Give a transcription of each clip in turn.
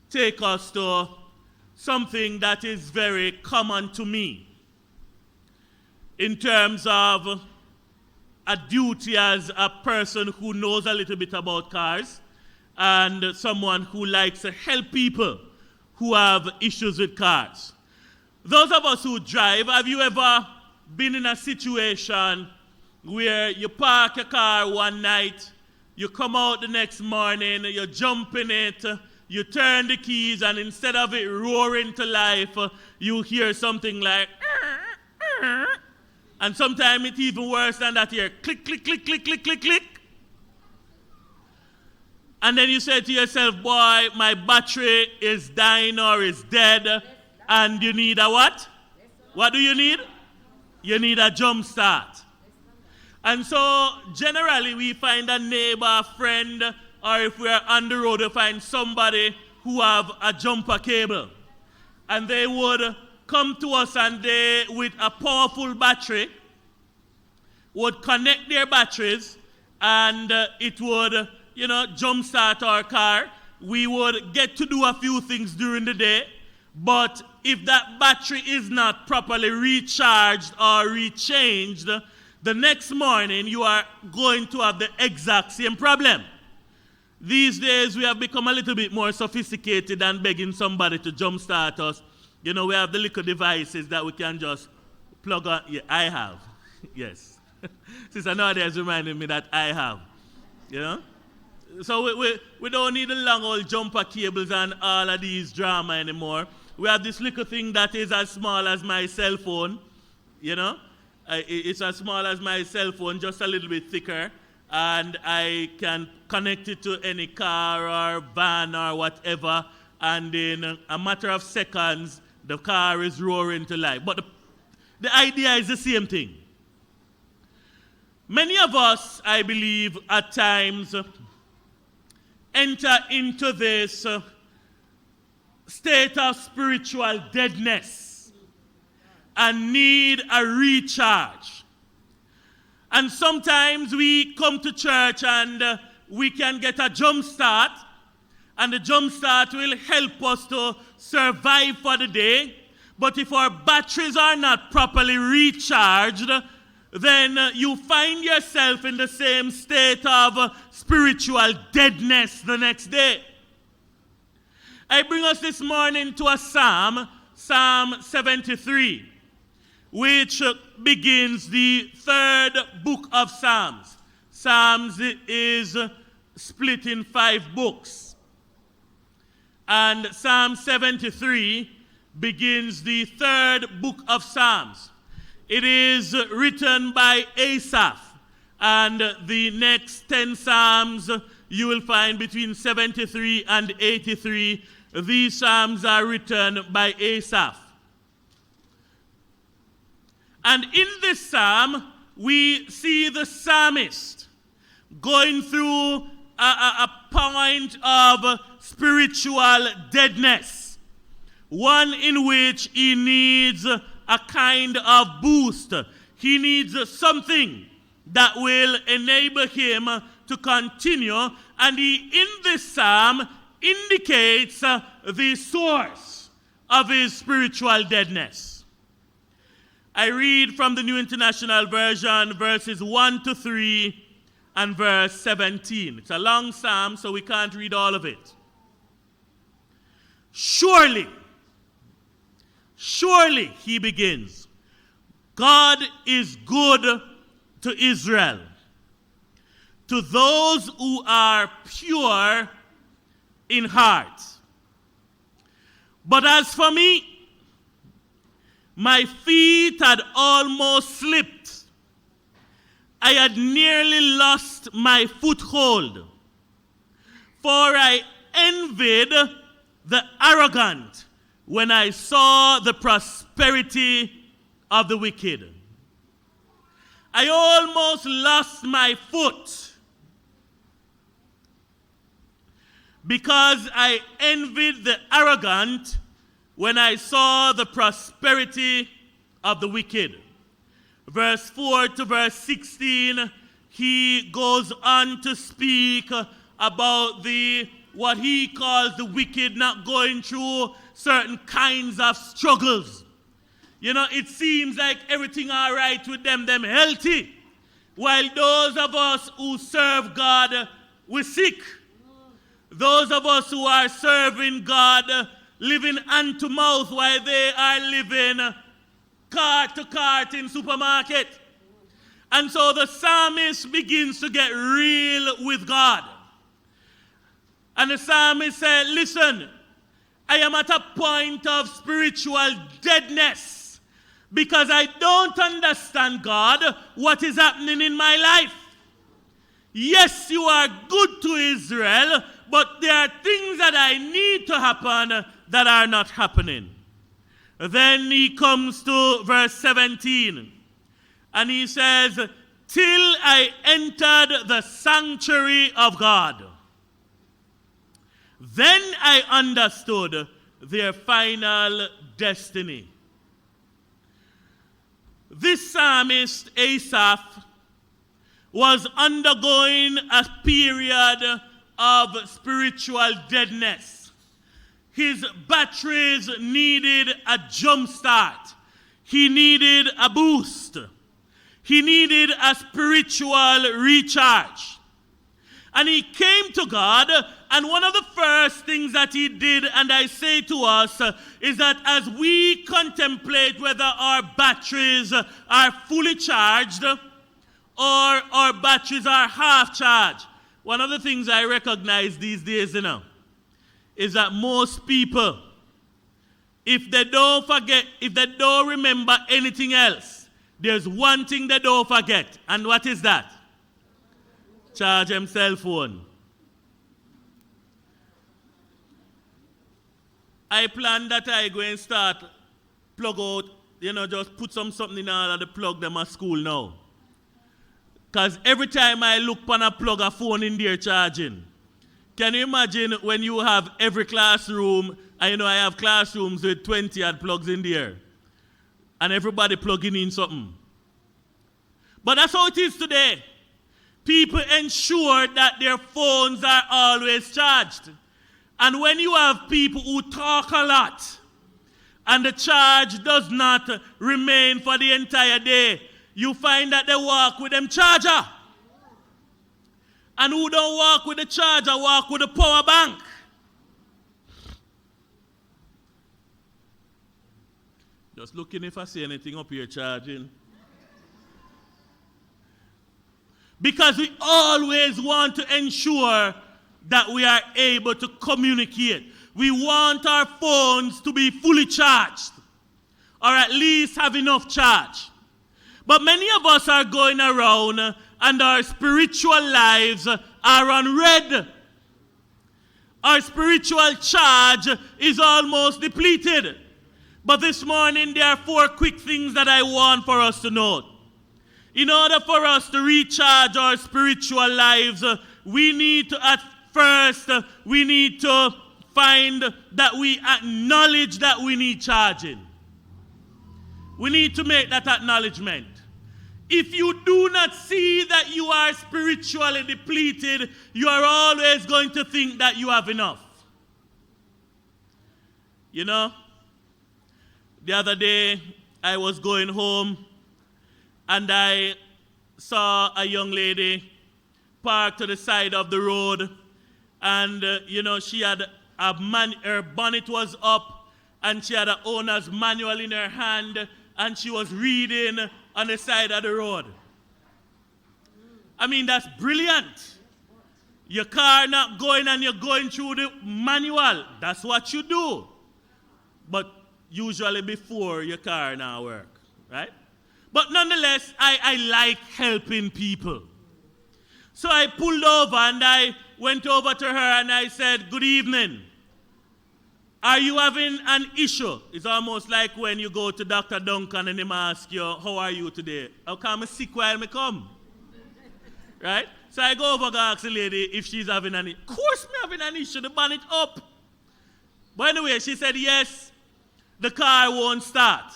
take us to something that is very common to me in terms of a duty as a person who knows a little bit about cars and someone who likes to help people who have issues with cars. Those of us who drive, have you ever been in a situation where you park your car one night, you come out the next morning, you jump in it, you turn the keys, and instead of it roaring to life, you hear something like, and sometimes it's even worse than that, here, click, click, click, click, click, click, click. And then you say to yourself, boy, my battery is dying or is dead, and you need a what? What do you need? You need a jump start. And so generally we find a neighbor, friend, or if we're on the road, we find somebody who have a jumper cable. And they would come to us and they, with a powerful battery, would connect their batteries and it would, jumpstart our car. We would get to do a few things during the day, but if that battery is not properly recharged or rechanged, the next morning you are going to have the exact same problem. These days we have become a little bit more sophisticated than begging somebody to jumpstart us. We have the little devices that we can just plug on. Yeah, I have. Yes. Sister Nadia is reminding me that I have. So we don't need the long old jumper cables and all of these drama anymore. We have this little thing that is as small as my cell phone. It's as small as my cell phone, just a little bit thicker. And I can connect it to any car or van or whatever. And in a matter of seconds, the car is roaring to life. But the idea is the same thing. Many of us, I believe, at times enter into this state of spiritual deadness and need a recharge. And sometimes we come to church and we can get a jump start, and the jump start will help us to survive for the day. But if our batteries are not properly recharged, then you find yourself in the same state of spiritual deadness the next day. I bring us this morning to a psalm, Psalm 73, which begins the third book of Psalms. Psalms is split in 5 books. And Psalm 73 begins the third book of Psalms. It is written by Asaph, and the next 10 Psalms you will find between 73 and 83. These Psalms are written by Asaph. And in this psalm, we see the psalmist going through a point of spiritual deadness, one in which he needs a kind of boost. He needs something that will enable him to continue, and he, in this psalm, indicates the source of his spiritual deadness. I read from the New International Version, verses 1 to 3 and verse 17. It's a long psalm, so we can't read all of it. Surely, he begins, God is good to Israel, to those who are pure in heart. But as for me, my feet had almost slipped. I had nearly lost my foothold, for I envied the arrogant when I saw the prosperity of the wicked. I almost lost my foot because I envied the arrogant when I saw the prosperity of the wicked. Verse 4 to verse 16, he goes on to speak about the what he calls the wicked not going through certain kinds of struggles. You know, it seems like everything all right with them healthy. While those of us who serve God, we're sick. Those of us who are serving God, living hand to mouth while they are living cart to cart in supermarket. And so the psalmist begins to get real with God. And the psalmist said, listen, I am at a point of spiritual deadness because I don't understand, God, what is happening in my life. Yes, you are good to Israel, but there are things that I need to happen that are not happening. Then he comes to verse 17, and he says, till I entered the sanctuary of God. Then I understood their final destiny. This psalmist, Asaph, was undergoing a period of spiritual deadness. His batteries needed a jump start. He needed a boost. He needed a spiritual recharge. And he came to God, and one of the first things that he did, and I say to us, is that as we contemplate whether our batteries are fully charged or our batteries are half charged, one of the things I recognize these days, is that most people, if they don't remember anything else, there's one thing they don't forget. And what is that? Charge them cell phone. I plan that I go and start plug out, just put something in order to plug them at school now. Because every time I look on a plug a phone in there charging, can you imagine when you have every classroom, and I have classrooms with 20 odd plugs in there, and everybody plugging in something. But that's how it is today. People ensure that their phones are always charged. And when you have people who talk a lot, and the charge does not remain for the entire day, you find that they walk with them charger. And who don't walk with the charger, walk with the power bank. Just looking if I see anything up here charging. Because we always want to ensure that we are able to communicate. We want our phones to be fully charged, or at least have enough charge. But many of us are going around and our spiritual lives are on red. Our spiritual charge is almost depleted. But this morning there are 4 quick things that I want for us to note. In order for us to recharge our spiritual lives, we need to find that we acknowledge that we need charging. We need to make that acknowledgement. If you do not see that you are spiritually depleted, you are always going to think that you have enough. The other day I was going home and I saw a young lady parked to the side of the road, and she had her bonnet was up, and she had an owner's manual in her hand, and she was reading on the side of the road. I mean, that's brilliant. Your car not going and you're going through the manual. That's what you do. But usually before your car now work, right? But nonetheless, I like helping people. So I pulled over and I went over to her and I said, good evening. Are you having an issue? It's almost like when you go to Dr. Duncan and him ask you, how are you today? How come I'm sick while I come? Right? So I go over and ask the lady if she's having an issue. Of course me having an issue, the bonnet up. But anyway, she said yes, the car won't start.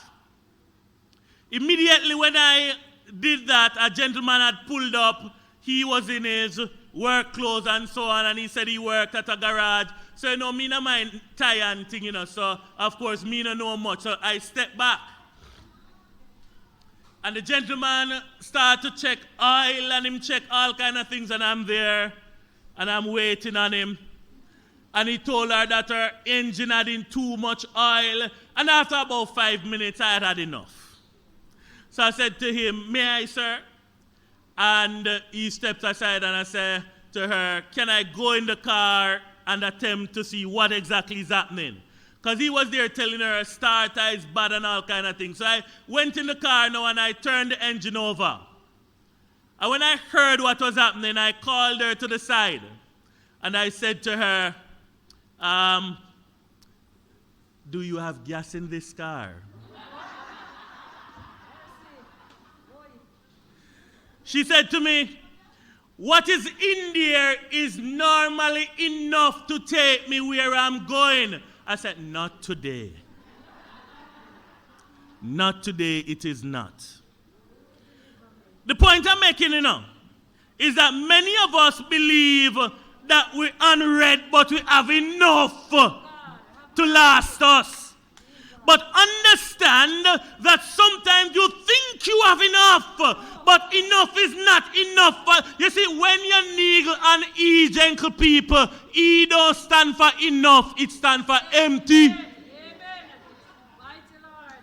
Immediately when I did that, a gentleman had pulled up. he was in his work clothes and so on, and he said he worked at a garage. So, me no mind tie and thing, so of course, me no know much. So I stepped back. And the gentleman started to check oil, and him check all kind of things, and I'm there, and I'm waiting on him. And he told her that her engine had in too much oil, and after about 5 minutes, I had enough. So I said to him, "May I, sir?" And he stepped aside, and I said to her, "Can I go in the car and attempt to see what exactly is happening?" Because he was there telling her her starter is bad and all kind of things. So I went in the car now and I turned the engine over. And when I heard what was happening, I called her to the side. And I said to her, "Do you have gas in this car?" She said to me, "What is in there is normally enough to take me where I'm going." I said, "Not today. Not today, it is not." The point I'm making, is that many of us believe that we're unread, but we have enough to last us. But understand that sometimes you think you have enough, but enough is not enough. You see, when you niggle and E gentle people, E don't stand for enough, it stands for empty. Amen. Mighty Lord.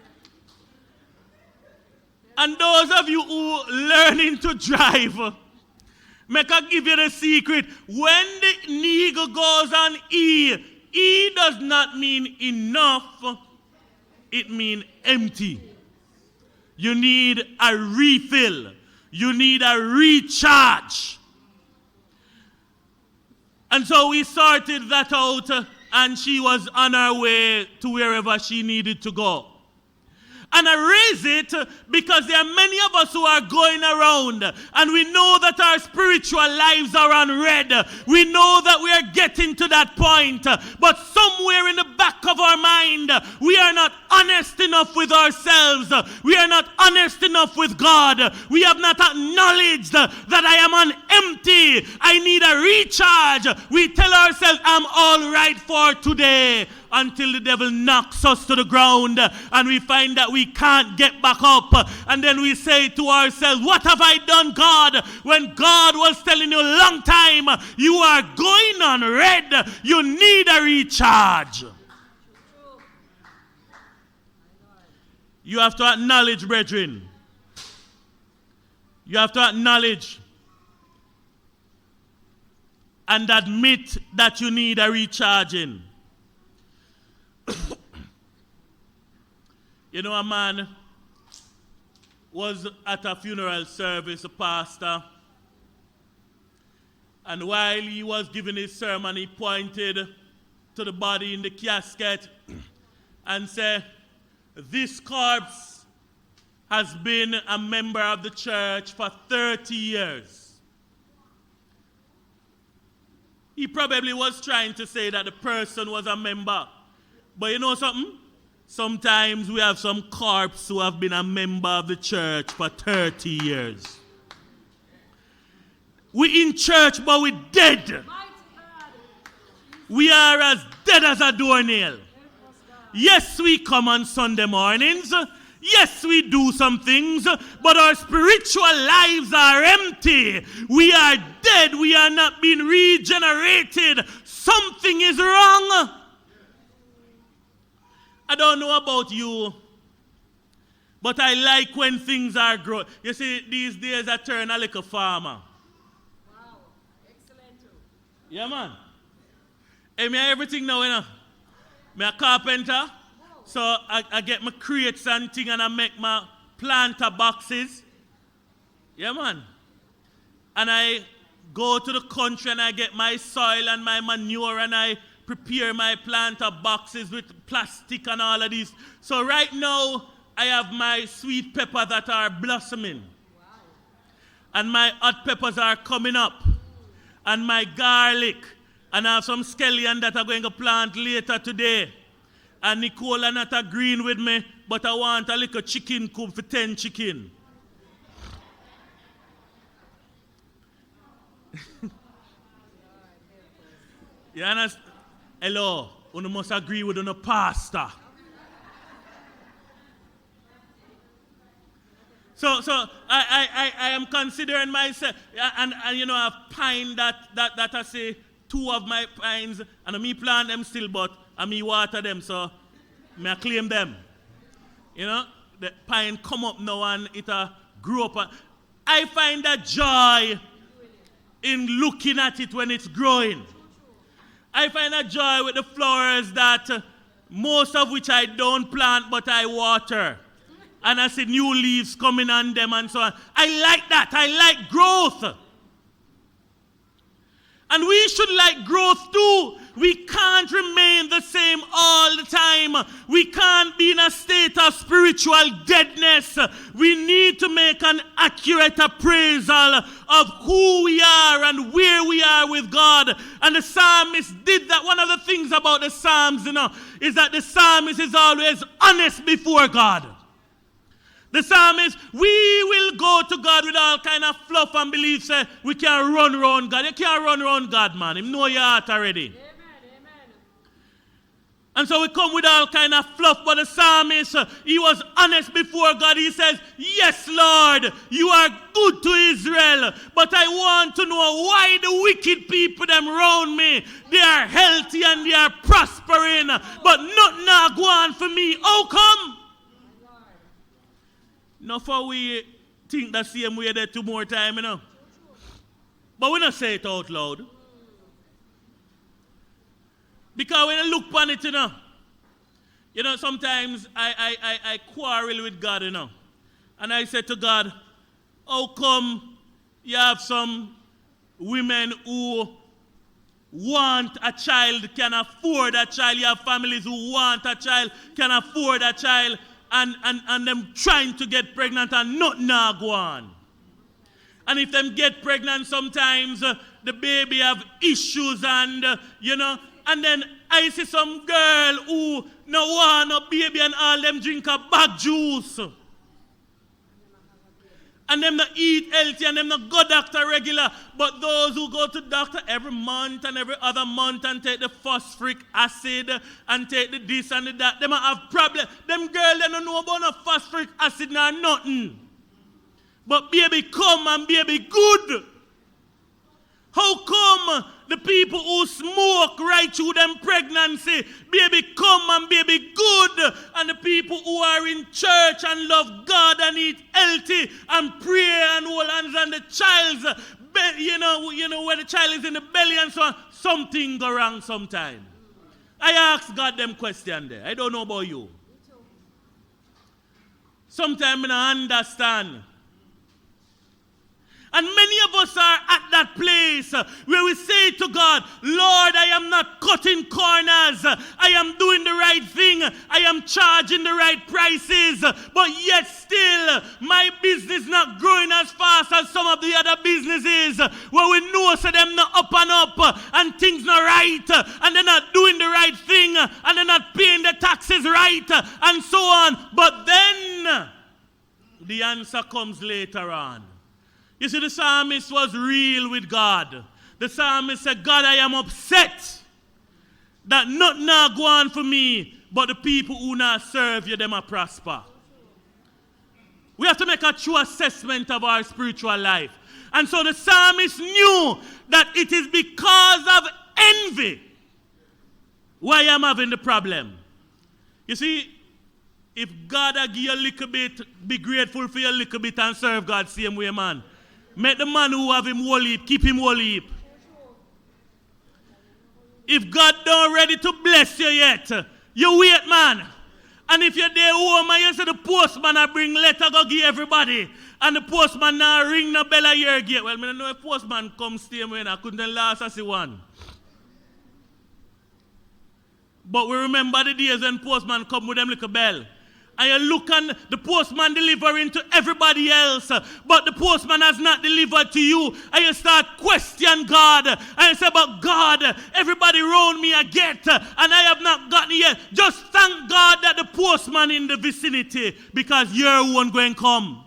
And those of you who learning to drive, make I give you the secret. When the niggle goes on E does not mean enough. It means empty. You need a refill. You need a recharge. And so we sorted that out, and she was on her way to wherever she needed to go. And I raise it because there are many of us who are going around and we know that our spiritual lives are unread. We know that we are getting to that point. But somewhere in the back of our mind, we are not honest enough with ourselves. We are not honest enough with God. We have not acknowledged that I am on empty. I need a recharge. We tell ourselves, I'm all right for today. Until the devil knocks us to the ground and we find that we can't get back up. And then we say to ourselves, what have I done, God? When God was telling you a long time, you are going on red. You need a recharge. You have to acknowledge, brethren. You have to acknowledge and admit that you need a recharging. A man was at a funeral service, a pastor, and while he was giving his sermon, he pointed to the body in the casket and said, "This corpse has been a member of the church for 30 years. He probably was trying to say that the person was a member. But you know something? Sometimes we have some corpses who have been a member of the church for 30 years. We in church, but we dead. We are as dead as a doornail. Yes, we come on Sunday mornings. Yes, we do some things, but our spiritual lives are empty. We are dead. We are not being regenerated. Something is wrong. I don't know about you, but I like when things are growing. You see, these days I turn a little farmer. Wow, excellent. Yeah, man. Hey, me everything now, Me a carpenter, so I get my crates and thing and I make my planter boxes. Yeah, man. And I go to the country and I get my soil and my manure and I prepare my planter boxes with plastic and all of this. So right now, I have my sweet pepper that are blossoming. Wow. And my hot peppers are coming up. And my garlic. And I have some scallion that I'm going to plant later today. And Nicola not agreeing with me, but I want a little chicken coop for 10 chicken. You understand? Hello, you must agree with the pastor. So I am considering myself, and I pine that I say 2 of my pines, and me plant them still, but I me water them, so I claim them. The pine come up now and it grew up. I find that joy in looking at it when it's growing. I find a joy with the flowers that most of which I don't plant, but I water. And I see new leaves coming on them and so on. I like that. I like growth. And we should like growth too. We can't remain the same all the time. We can't be in a state of spiritual deadness. We need to make an accurate appraisal of who we are and where we are with God. And the psalmist did that. One of the things about the Psalms, is that the psalmist is always honest before God. The psalmist, we will go to God with all kind of fluff and beliefs. We can run around God. You can't run around God, man. Him know your heart already. Amen. And so we come with all kind of fluff. But the psalmist, he was honest before God. He says, yes, Lord, you are good to Israel. But I want to know why the wicked people them around me, they are healthy and they are prospering. But nothing now go on for me. How come? Not for we think the same way there 2 more time, But we don't say it out loud. Because when I look upon it, sometimes I quarrel with God, And I say to God, how come you have some women who want a child, can afford a child, you have families who want a child, can afford a child, and them trying to get pregnant and nothing now go on. And if them get pregnant sometimes, the baby have issues and, and then I see some girl who no want no baby and all them drink a bag juice. And them not eat healthy and them not go doctor regular. But those who go to doctor every month and every other month and take the phosphoric acid and take the this and the that, them have problem. Them girls, they don't know about no phosphoric acid nor nothing. But baby come and baby good. How come the people who smoke right through them pregnancy, baby come and baby good, and the people who are in church and love God and eat healthy and pray and hold hands on the child's, when the child is in the belly and so on, something go wrong sometime. I ask God them question there. I don't know about you. Sometimes I don't understand. And many of us are at that place where we say to God, Lord, I am not cutting corners. I am doing the right thing. I am charging the right prices. But yet still, my business not growing as fast as some of the other businesses where we know so them not up and things not right. And they're not doing the right thing. And they're not paying the taxes right. And so on. But then, the answer comes later on. You see, the psalmist was real with God. The psalmist said, God, I am upset that nothing now go on for me, but the people who now serve you, them are prosper. We have to make a true assessment of our spiritual life. And so the psalmist knew that it is because of envy why I'm having the problem. You see, if God give you a little bit, be grateful for your little bit and serve God same way, man. Make the man who have him whole heap, keep him whole heap. If God don't ready to bless you yet, you wait, man. And if you're there home and you say the postman I bring letter go give everybody, and the postman now ring the bell at your gate. Well, I don't know if postman come stay when I couldn't last as one. But we remember the days when postman come with them little bell. And you look and the postman delivering to everybody else, but the postman has not delivered to you. And you start questioning God. And you say, but God, everybody around me I get, and I have not gotten it yet. Just thank God that the postman in the vicinity, because your one going to come.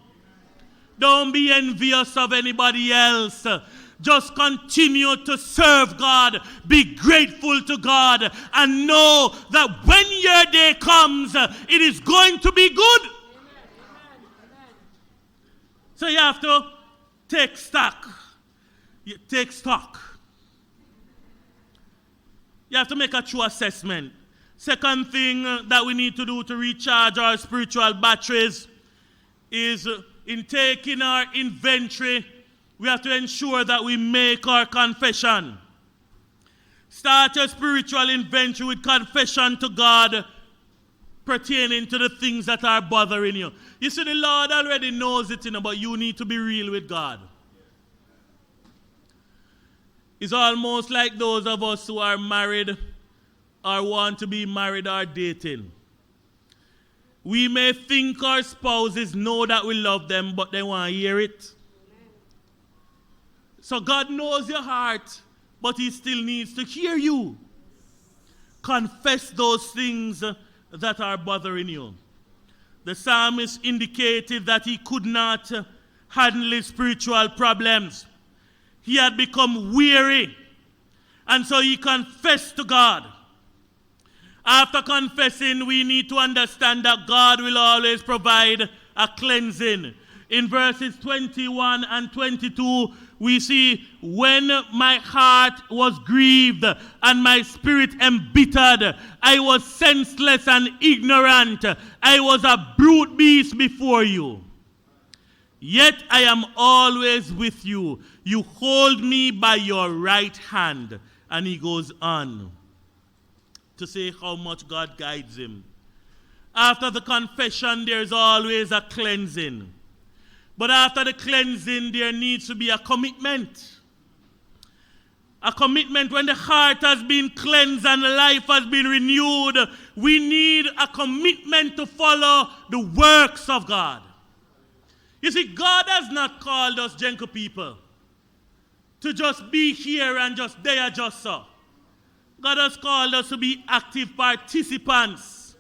Don't be envious of anybody else. Just continue to serve God, be grateful to God, and know that when your day comes, it is going to be good. Amen. So you have to take stock. You take stock. You have to make a true assessment. Second thing that we need to do to recharge our spiritual batteries is in taking our inventory, we have to ensure that we make our confession. Start your spiritual inventory with confession to God pertaining to the things that are bothering you. You see, the Lord already knows it, but you need to be real with God. It's almost like those of us who are married or want to be married or dating. We may think our spouses know that we love them, but they want to hear it. So God knows your heart, but He still needs to hear you. Confess those things that are bothering you. The psalmist indicated that he could not handle his spiritual problems. He had become weary, and so he confessed to God. After confessing, we need to understand that God will always provide a cleansing. In verses 21 and 22, we see, when my heart was grieved and my spirit embittered, I was senseless and ignorant. I was a brute beast before you. Yet I am always with you. You hold me by your right hand. And he goes on to say how much God guides him. After the confession, there's always a cleansing. But after the cleansing, there needs to be a commitment. A commitment. When the heart has been cleansed and life has been renewed, we need a commitment to follow the works of God. You see, God has not called us, gentle people, to just be here and just there just so. God has called us to be active participants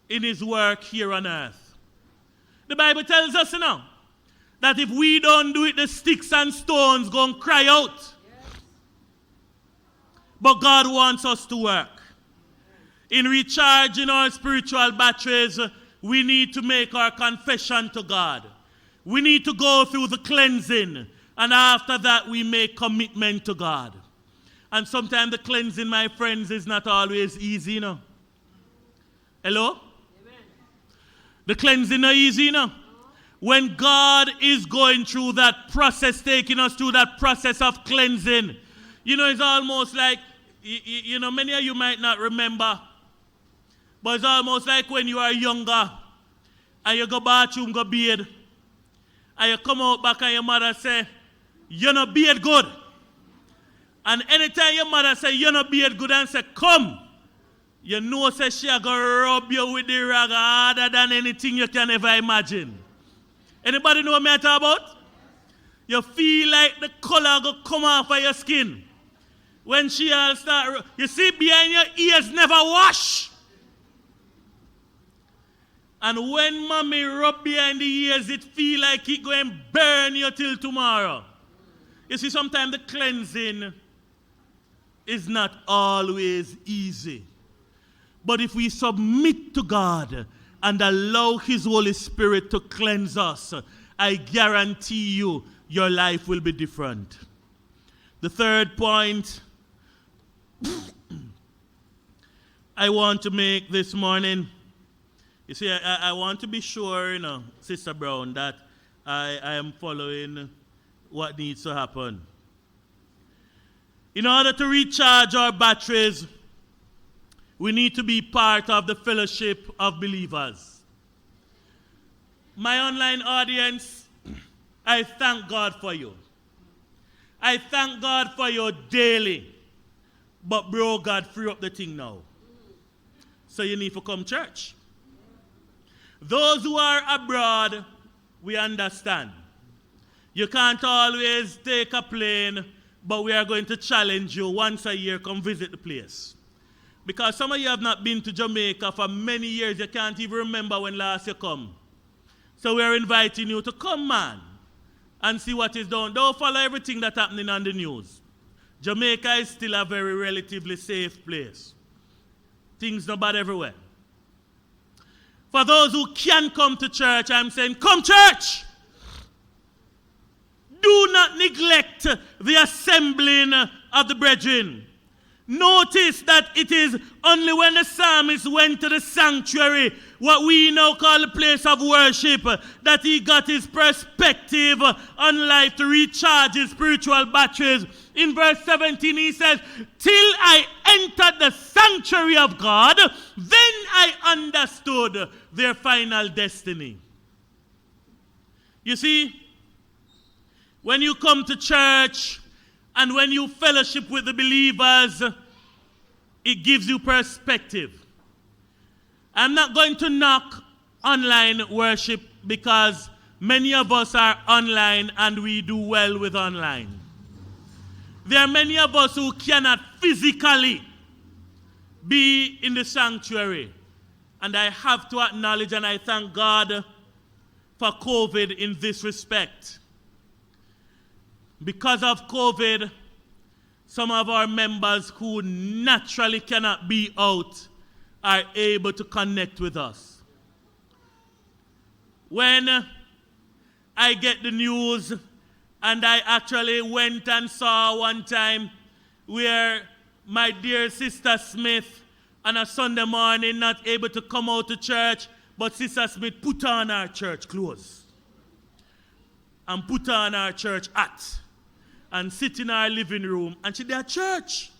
in His work here on earth. The Bible tells us now that if we don't do it, the sticks and stones go and cry out. Yes. But God wants us to work. In recharging our spiritual batteries, we need to make our confession to God. We need to go through the cleansing, and after that we make commitment to God. And sometimes the cleansing, my friends, is not always easy, you know. Hello? Amen. The cleansing is easy, you know. When God is going through that process, taking us through that process of cleansing, you know, it's almost like, you know, many of you might not remember, but it's almost like when you are younger and you go bathroom, go bathe, and you come out back and your mother say, you're not beard good. And anytime your mother say, you're not beard good, and say, come, you know say she going to rub you with the rag harder than anything you can ever imagine. Anybody know what I'm talking about? You feel like the color go come off of your skin. When she all start, you see behind your ears never wash. And when mommy rub behind the ears, it feel like it going to burn you till tomorrow. You see, sometimes the cleansing is not always easy. But if we submit to God and allow His Holy Spirit to cleanse us, I guarantee you, your life will be different. The third point I want to make this morning, you see, I want to be sure, you know, Sister Brown, that I am following what needs to happen. In order to recharge our batteries, we need to be part of the fellowship of believers. My online audience, I thank God for you. I thank God for you daily. But bro, God, free up the thing now. So you need to come church. Those who are abroad, we understand. You can't always take a plane, but we are going to challenge you once a year, come visit the place. Because some of you have not been to Jamaica for many years, you can't even remember when last you come. So we are inviting you to come, man, and see what is done. Don't follow everything that's happening on the news. Jamaica is still a very relatively safe place. Things not bad everywhere. For those who can come to church, I'm saying, come church! Do not neglect the assembling of the brethren. Notice that it is only when the psalmist went to the sanctuary, what we now call the place of worship, that he got his perspective on life to recharge his spiritual batteries. In verse 17 he says, till I entered the sanctuary of God, then I understood their final destiny. You see, when you come to church and when you fellowship with the believers, it gives you perspective. I'm not going to knock online worship because many of us are online and we do well with online. There are many of us who cannot physically be in the sanctuary. And I have to acknowledge and I thank God for COVID in this respect. Because of COVID, some of our members who naturally cannot be out are able to connect with us. When I get the news, and I actually went and saw one time where my dear Sister Smith on a Sunday morning not able to come out to church, but Sister Smith put on her church clothes and put on her church hat and sit in our living room and she did at church.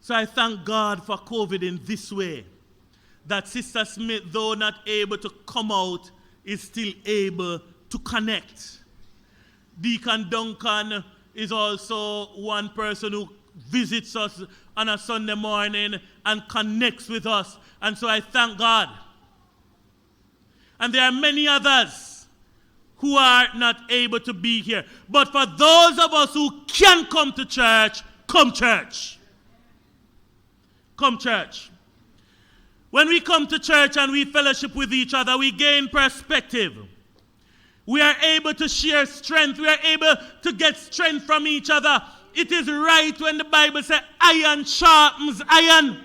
So I thank God for COVID in this way, that Sister Smith, though not able to come out, is still able to connect. Deacon Duncan is also one person who visits us on a Sunday morning and connects with us. And so I thank God. And there are many others who are not able to be here. But for those of us who can come to church, come church. Come church. When we come to church and we fellowship with each other, we gain perspective. We are able to share strength. We are able to get strength from each other. It is right when the Bible says, iron sharpens iron.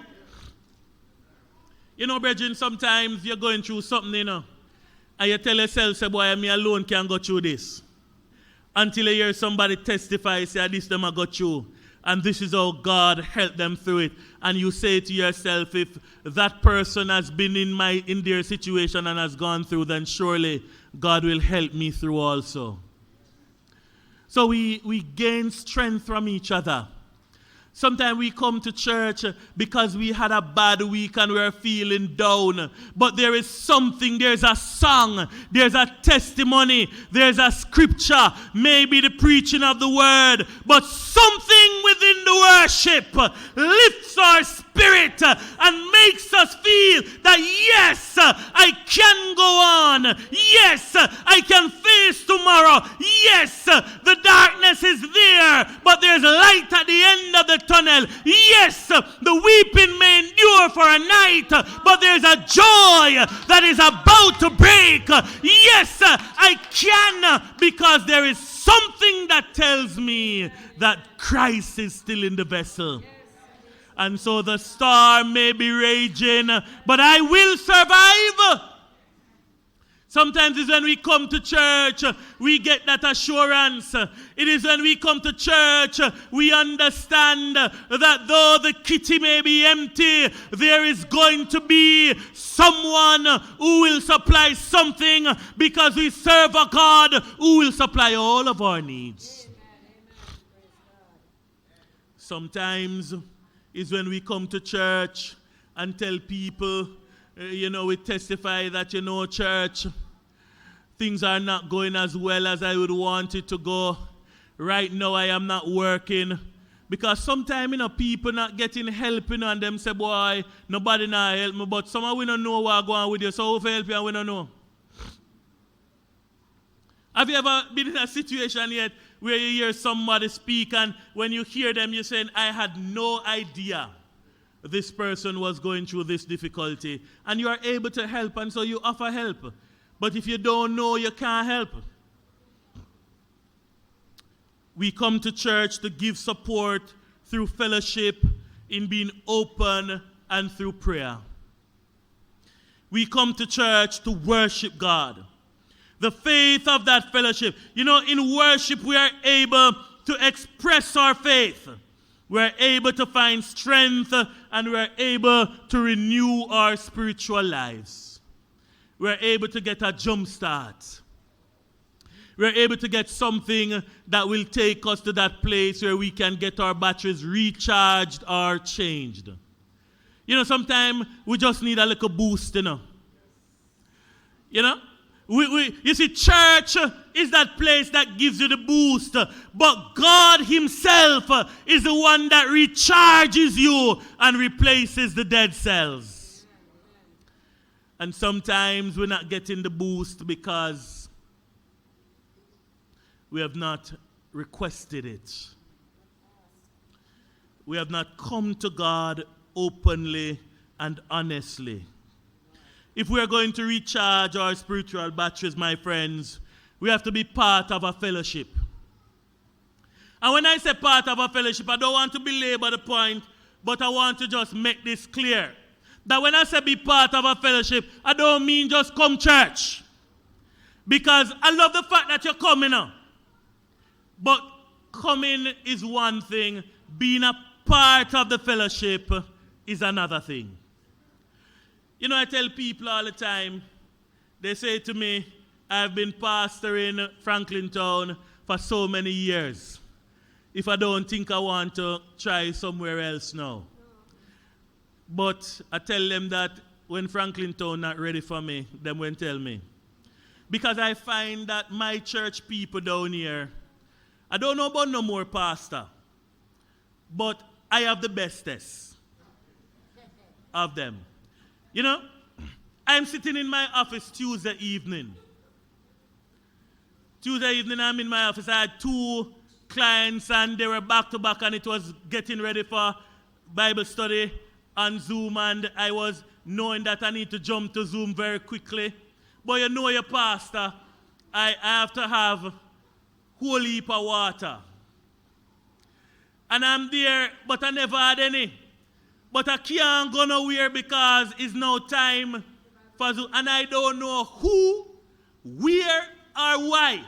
You know, brethren, sometimes you're going through something, and you tell yourself, say, boy, me alone can go through this. Until you hear somebody testify, say, this them I got through. And this is how God helped them through it. And you say to yourself, if that person has been in their situation and has gone through, then surely God will help me through also. So we gain strength from each other. Sometimes we come to church because we had a bad week and we're feeling down. But there is something, there's a song, there's a testimony, there's a scripture, maybe the preaching of the word. But something within the worship lifts our spirit and makes us feel that yes, I can go on. Yes, I can face tomorrow. Yes, the darkness is there, but there's light at the end of the tunnel. Yes, the weeping may endure for a night, but there's a joy that is about to break. Yes, I can, because there is something that tells me that Christ is still in the vessel. And so the storm may be raging, but I will survive. Sometimes it's when we come to church, we get that assurance. It is when we come to church, we understand that though the kitty may be empty, there is going to be someone who will supply something, because we serve a God who will supply all of our needs. Sometimes it's when we come to church and tell people, we testify that, church, things are not going as well as I would want it to go. Right now, I am not working. Because sometimes, people not getting help, and them say, boy, nobody not help me. But some of we don't know what's going on with you, so who help you and we don't know. Have you ever been in a situation yet where you hear somebody speak, and when you hear them, you're saying, I had no idea this person was going through this difficulty, and you are able to help, and so you offer help. But if you don't know, you can't help. We come to church to give support through fellowship, in being open, and through prayer. We come to church to worship God. The faith of that fellowship. You know, in worship, we are able to express our faith. We're able to find strength, and we're able to renew our spiritual lives. We're able to get a jump start. We're able to get something that will take us to that place where we can get our batteries recharged or changed. You know, sometimes we just need a little boost, you know. You know? You see, church is that place that gives you the boost. But God himself is the one that recharges you and replaces the dead cells. And sometimes we're not getting the boost because we have not requested it. We have not come to God openly and honestly. If we are going to recharge our spiritual batteries, my friends, we have to be part of a fellowship. And when I say part of a fellowship, I don't want to belabor the point, but I want to just make this clear. That when I say be part of a fellowship, I don't mean just come church. Because I love the fact that you're coming now. But coming is one thing. Being a part of the fellowship is another thing. You know, I tell people all the time, they say to me, I've been pastoring Franklin Town for so many years. If I don't think I want to try somewhere else now. But I tell them that when Franklin Town not ready for me, them will tell me. Because I find that my church people down here, I don't know about no more pastor, but I have the bestest of them. You know, I'm sitting in my office Tuesday evening. Tuesday evening, I'm in my office. I had 2 clients, and they were back to back, and it was getting ready for Bible study on Zoom, and I was knowing that I need to jump to Zoom very quickly. But you know your pastor, I have to have whole heap of water. And I'm there, but I never had any. But I can't go nowhere because it's no time for Zoom. And I don't know who, where, or why.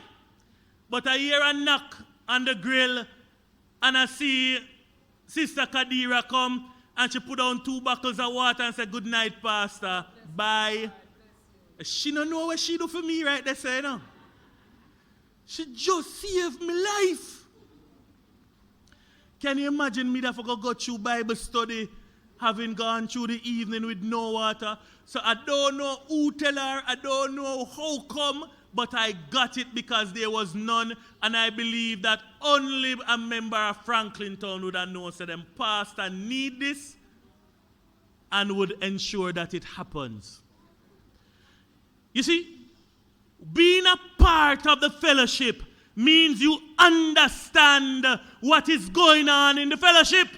But I hear a knock on the grill, and I see Sister Kadira come, and she put down 2 bottles of water and said, "Good night, Pastor. Bye." She don't know what she do for me right there, say, no. She just saved my life. Can you imagine me that I go through Bible study, having gone through the evening with no water? So I don't know who tell her, I don't know how come, but I got it because there was none, and I believe that only a member of Franklin Town would have known, so them pastor need this and would ensure that it happens. You see, being a part of the fellowship means you understand what is going on in the fellowship.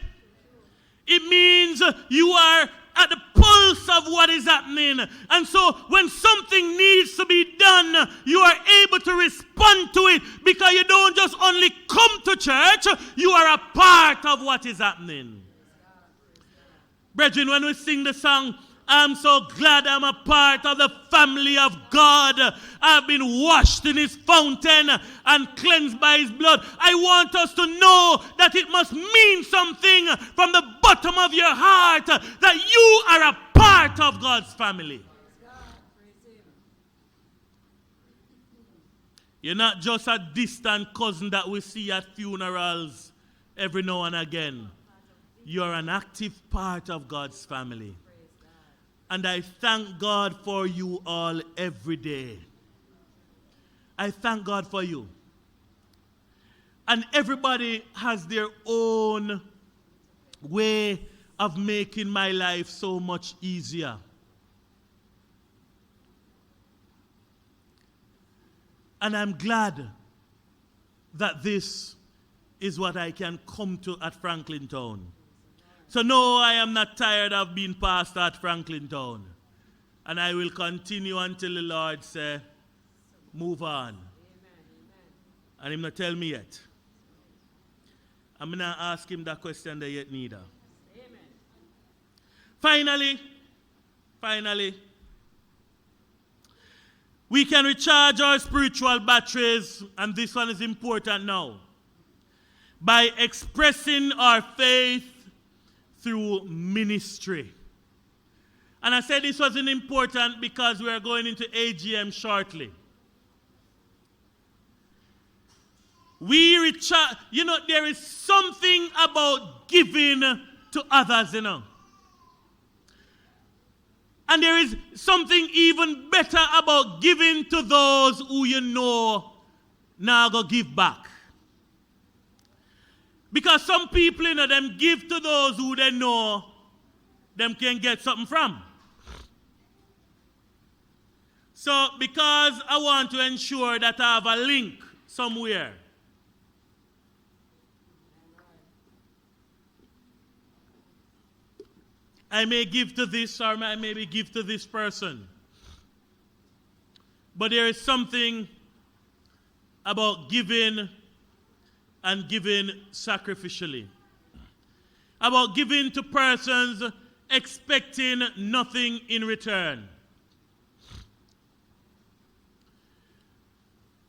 It means you are at the pulse of what is happening. And so when something needs to be done, you are able to respond to it because you don't just only come to church, you are a part of what is happening. Brethren, when we sing the song, I'm so glad I'm a part of the family of God. I've been washed in his fountain and cleansed by his blood. I want us to know that it must mean something from the bottom of your heart that you are a part of God's family. You're not just a distant cousin that we see at funerals every now and again. You're an active part of God's family. And I thank God for you all every day. I thank God for you. And everybody has their own way of making my life so much easier. And I'm glad that this is what I can come to at Franklin Town. So no, I am not tired of being pastor at Franklin Town. And I will continue until the Lord say, move on. And him not tell me yet. I'm not ask him that question there yet neither. Finally, we can recharge our spiritual batteries, and this one is important now, by expressing our faith through ministry. And I said this wasn't important because we are going into AGM shortly. There is something about giving to others, And there is something even better about giving to those who now go give back. Because some people, them give to those who they know them can get something from. So, because I want to ensure that I have a link somewhere, I may give to this or I may give to this person. But there is something about giving and giving sacrificially. About giving to persons expecting nothing in return.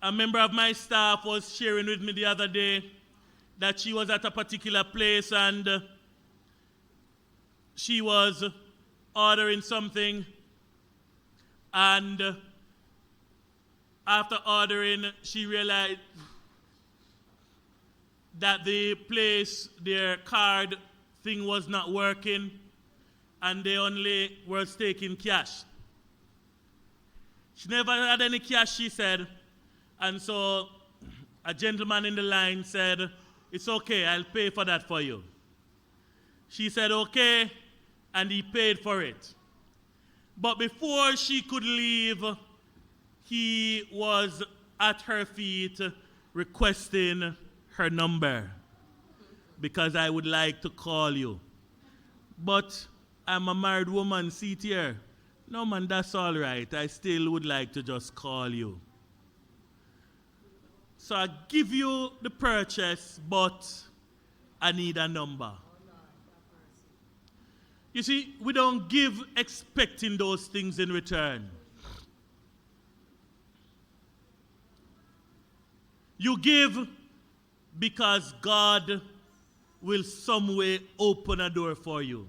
A member of my staff was sharing with me the other day that she was at a particular place and she was ordering something, and after ordering, she realized that the place, their card thing was not working, and they only was taking cash. She never had any cash, she said, and so a gentleman in the line said, "It's okay, I'll pay for that for you." She said, "Okay," and he paid for it. But before she could leave, he was at her feet requesting her number because I would like to call you. But I'm a married woman, sit here. No man, that's all right. I still would like to just call you. So I give you the purchase, but I need a number. You see, we don't give expecting those things in return. You give because God will some way open a door for you.